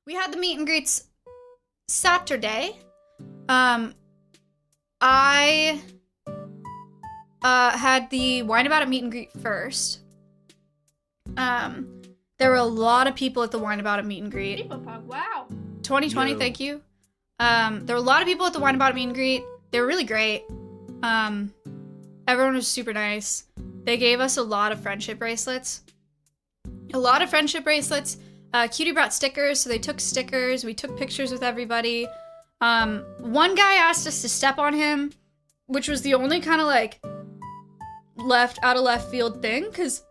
we had the meet and greets Saturday. I had the Wine About It meet and greet first. There were a lot of people at the Wine About It meet and greet. peepoPog, wow. 2020, thank you. There were a lot of people at the Wine About It meet and greet. They were really great. Everyone was super nice. They gave us a lot of friendship bracelets. Cutie brought stickers, so they took stickers. We took pictures with everybody. One guy asked us to step on him, which was the only kind of like out of left field thing, because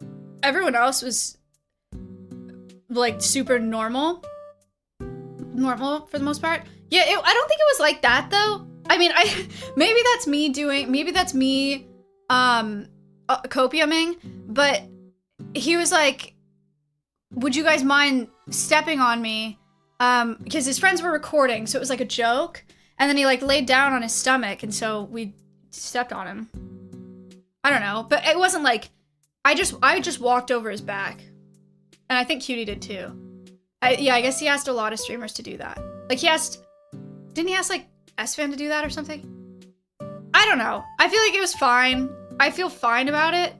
everyone else was like super normal for the most part. Yeah, I don't think it was like that though. I mean, maybe that's me copiuming, but he was like, would you guys mind stepping on me? Because his friends were recording, so it was like a joke. And then he like laid down on his stomach, and so we stepped on him. I don't know, but it wasn't like, I just walked over his back. And I think Cutie did too. I guess he asked a lot of streamers to do that. Like didn't he ask like S-Fan to do that or something? I don't know. I feel like it was fine. I feel fine about it.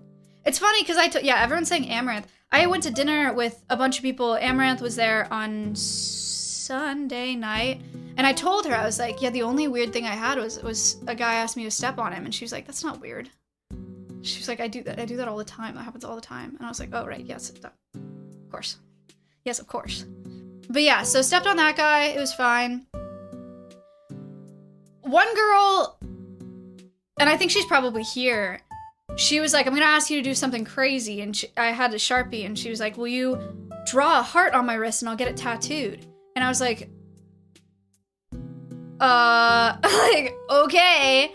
It's funny because everyone's saying Amaranth. I went to dinner with a bunch of people. Amaranth was there on Sunday night. And I told her, I was like, yeah, the only weird thing I had was a guy asked me to step on him. And she was like, that's not weird. She was like, I do that all the time. That happens all the time. And I was like, oh, right. Yes, of course. Yes, of course. But yeah, so stepped on that guy. It was fine. One girl, and I think she's probably here, she was like, I'm gonna ask you to do something crazy. And I had a Sharpie, and she was like, will you draw a heart on my wrist and I'll get it tattooed? And I was like, like, okay.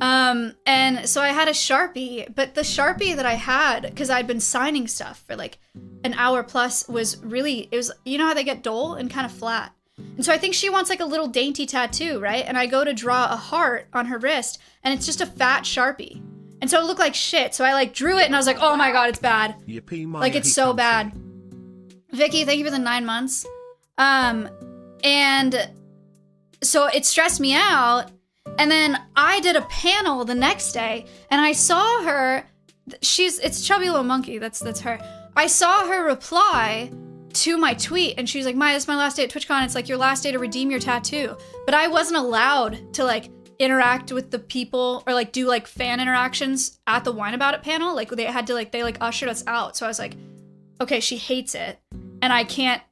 And so I had a Sharpie, but the Sharpie that I had, because I'd been signing stuff for like an hour plus, was really, it was, you know how they get dull and kind of flat. And so I think she wants like a little dainty tattoo, right? And I go to draw a heart on her wrist, and it's just a fat Sharpie. And so it looked like shit. So I like drew it, and I was like, oh my god, it's bad. Like, it's so bad. Vicky, thank you for the 9 months. And so it stressed me out. And then I did a panel the next day, and I saw her, it's Chubby Little Monkey, that's her. I saw her reply to my tweet, and she was like, Maya, this is my last day at TwitchCon. It's like your last day to redeem your tattoo. But I wasn't allowed to like interact with the people or like do like fan interactions at the Wine About It panel. Like they had to like, they like ushered us out. So I was like, okay, she hates it and I can't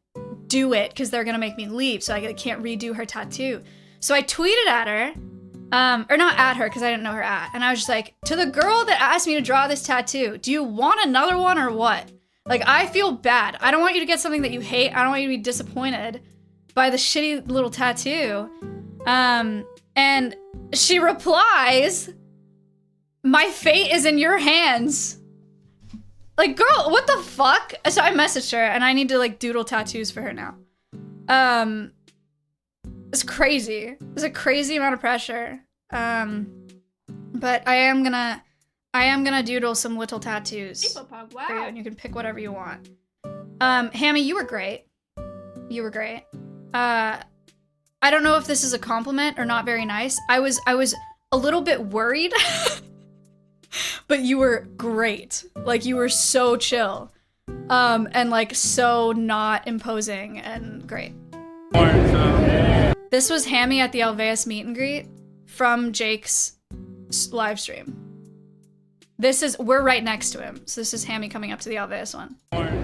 do it because they're gonna make me leave. So I can't redo her tattoo. So I tweeted at her, or not at her because I didn't know her at. And I was just like, to the girl that asked me to draw this tattoo, do you want another one or what? Like, I feel bad. I don't want you to get something that you hate. I don't want you to be disappointed by the shitty little tattoo. And she replies, my fate is in your hands. Like, girl, what the fuck? So I messaged her, and I need to, like, doodle tattoos for her now. It's crazy. It's a crazy amount of pressure. But I am gonna doodle some little tattoos peepoPog, wow. for you, and you can pick whatever you want. Hammy, you were great. You were great. I don't know if this is a compliment or not very nice. I was a little bit worried, but you were great. Like, you were so chill, and like so not imposing and great. This was Hammy at the Alveus meet and greet from Jake's live stream. We're right next to him. So this is Hammy coming up to the Alveus one. I want to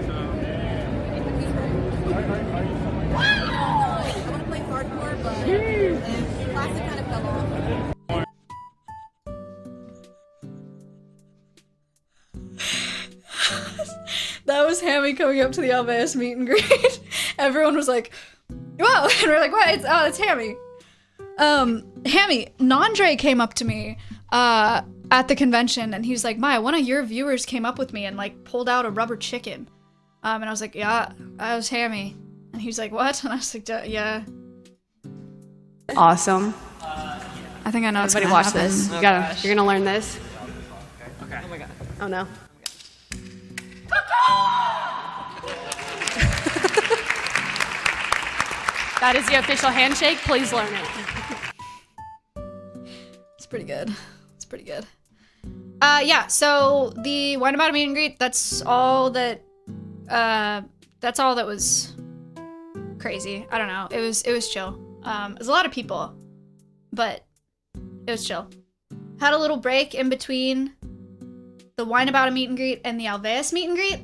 play hardcore, but the plastic kind of fell off. That was Hammy coming up to the Alveus meet and greet. Everyone was like, whoa, and we're like, what? It's Hammy. Hammy, Nandre came up to me at the convention, and he was like, Maya, one of your viewers came up with me and like pulled out a rubber chicken. And I was like, yeah, that was Hammy. And he was like, what? And I was like, yeah. Awesome. I think I know what's Everybody gonna watch happen. this. You're gonna learn this. Okay. Oh my god. Oh no. That is the official handshake. Please learn it. It's pretty good. It's pretty good. Yeah, so the Wine About a meet and greet, that's all that was crazy. I don't know. It was chill. It was a lot of people, but it was chill. Had a little break in between the Wine About a meet and greet and the Alveus meet and greet.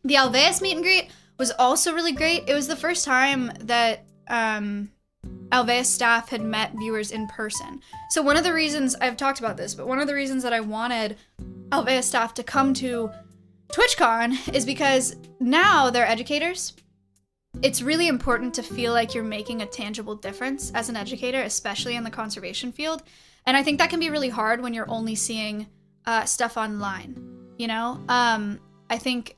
The Alveus meet and greet was also really great. It was the first time that Alveus staff had met viewers in person. So one of the reasons, I've talked about this, but one of the reasons that I wanted Alveus staff to come to TwitchCon is because now they're educators. It's really important to feel like you're making a tangible difference as an educator, especially in the conservation field. And I think that can be really hard when you're only seeing stuff online, you know? I think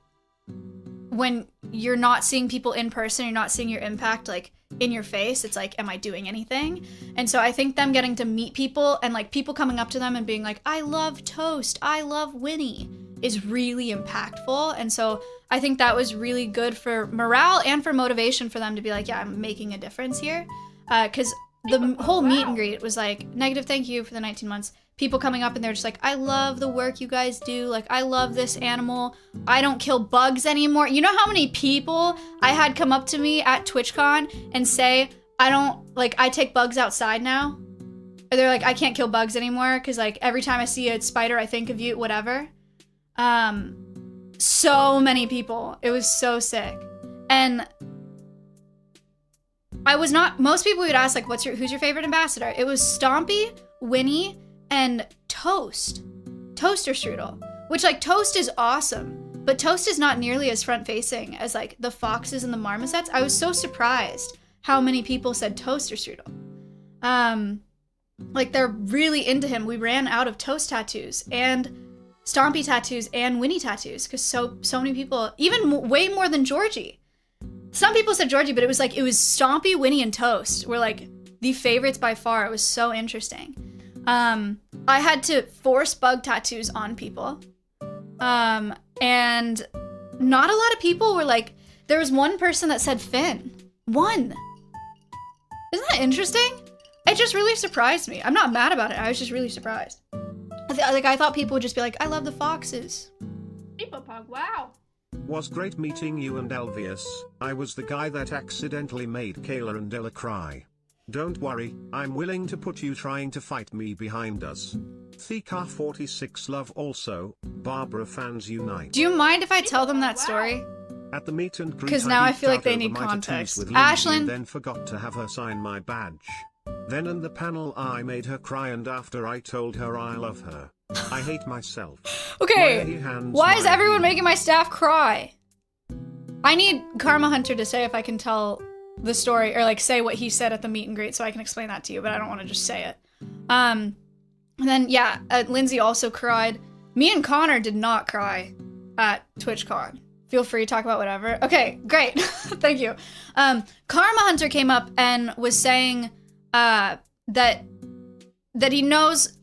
when you're not seeing people in person, you're not seeing your impact like in your face, it's like, am I doing anything? And so I think them getting to meet people and like people coming up to them and being like, I love Toast, I love Winnie, is really impactful. And so I think that was really good for morale and for motivation for them to be like, yeah, I'm making a difference here. Because the whole meet and greet was like, negative thank you for the 19 months. People coming up and they're just like, I love the work you guys do. Like, I love this animal. I don't kill bugs anymore. You know how many people I had come up to me at TwitchCon and say, I take bugs outside now? Or they're like, I can't kill bugs anymore because like every time I see a spider, I think of you, whatever. So many people. It was so sick. And most people would ask like, who's your favorite ambassador? It was Stompy, Winnie, and Toaster Strudel, which like Toast is awesome, but Toast is not nearly as front facing as like the foxes and the marmosets. I was so surprised how many people said Toaster Strudel. Like they're really into him. We ran out of Toast tattoos and Stompy tattoos and Winnie tattoos because so many people, even way more than Georgie. Some people said Georgie, but it was Stompy, Winnie, and Toast were like the favorites by far. It was so interesting. I had to force bug tattoos on people. And not a lot of people were like, there was one person that said Finn. One. Isn't that interesting? It just really surprised me. I'm not mad about it. I was just really surprised. I thought people would just be like, I love the foxes. peepoPog, wow. Was great meeting you and Alveus. I was the guy that accidentally made Kayla and Ella cry. Don't worry, I'm willing to put you trying to fight me behind us. Thika46 love also, Barbara fans unite. Do you mind if I tell them that story? At the meet and greet, because now I feel like they need context. Ashlyn then forgot to have her sign my badge. Then in the panel I made her cry and after I told her I love her. I hate myself. Okay, why is everyone making my staff cry? I need Karma Hunter to say if I can tell the story or like say what he said at the meet and greet so I can explain that to you, but I don't want to just say it. And then yeah, Lindsay also cried. Me and Connor did not cry at TwitchCon. Feel free to talk about whatever. Okay, great. Thank you. Karma Hunter came up and was saying that he knows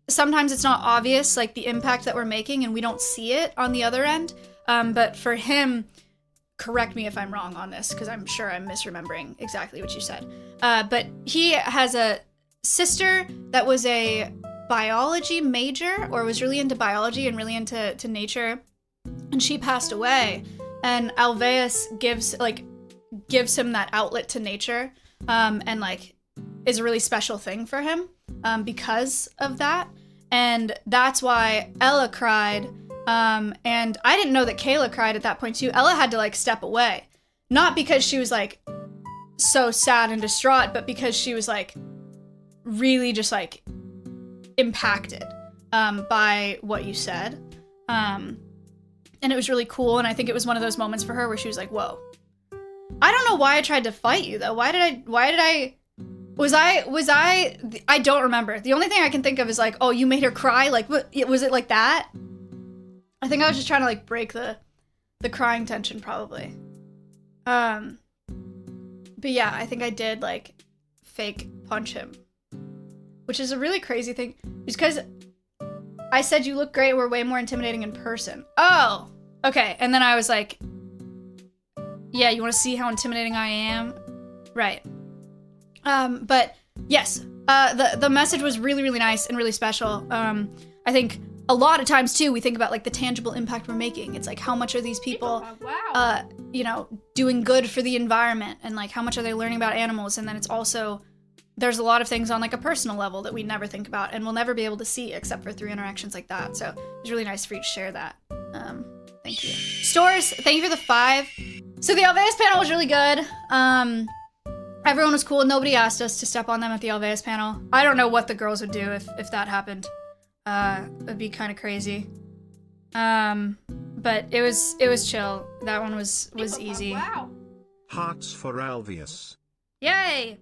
sometimes it's not obvious, like the impact that we're making and we don't see it on the other end. But for him, correct me if I'm wrong on this, because I'm sure I'm misremembering exactly what you said. But he has a sister that was a biology major or was really into biology and really into nature. And she passed away. And Alveus gives him that outlet to nature and like is a really special thing for him because of that. And that's why Ella cried. And I didn't know that Kayla cried at that point too. Ella had to like step away. Not because she was like so sad and distraught, but because she was like really just like impacted by what you said. And it was really cool. And I think it was one of those moments for her where she was like, whoa. I don't know why I tried to fight you though. I don't remember. The only thing I can think of is like, oh, you made her cry? Like, what, was it like that? I think I was just trying to like break the crying tension probably. But yeah, I think I did like fake punch him, which is a really crazy thing because I said you look great. We're way more intimidating in person. Oh, okay. And then I was like, yeah, you want to see how intimidating I am? Right. But yes, the message was really, really nice and really special. I think a lot of times too, we think about like the tangible impact we're making. It's like, how much are these people, you know, doing good for the environment, and like how much are they learning about animals? And then it's also, there's a lot of things on like a personal level that we never think about and we'll never be able to see except for through interactions like that. So it's really nice for you to share that. Thank you. Stores, thank you for the 5. So the Alveus panel was really good. Everyone was cool. Nobody asked us to step on them at the Alveus panel. I don't know what the girls would do if that happened. It'd be kind of crazy. But it was chill. That one was easy. Wow. Hearts for Alveus. Yay!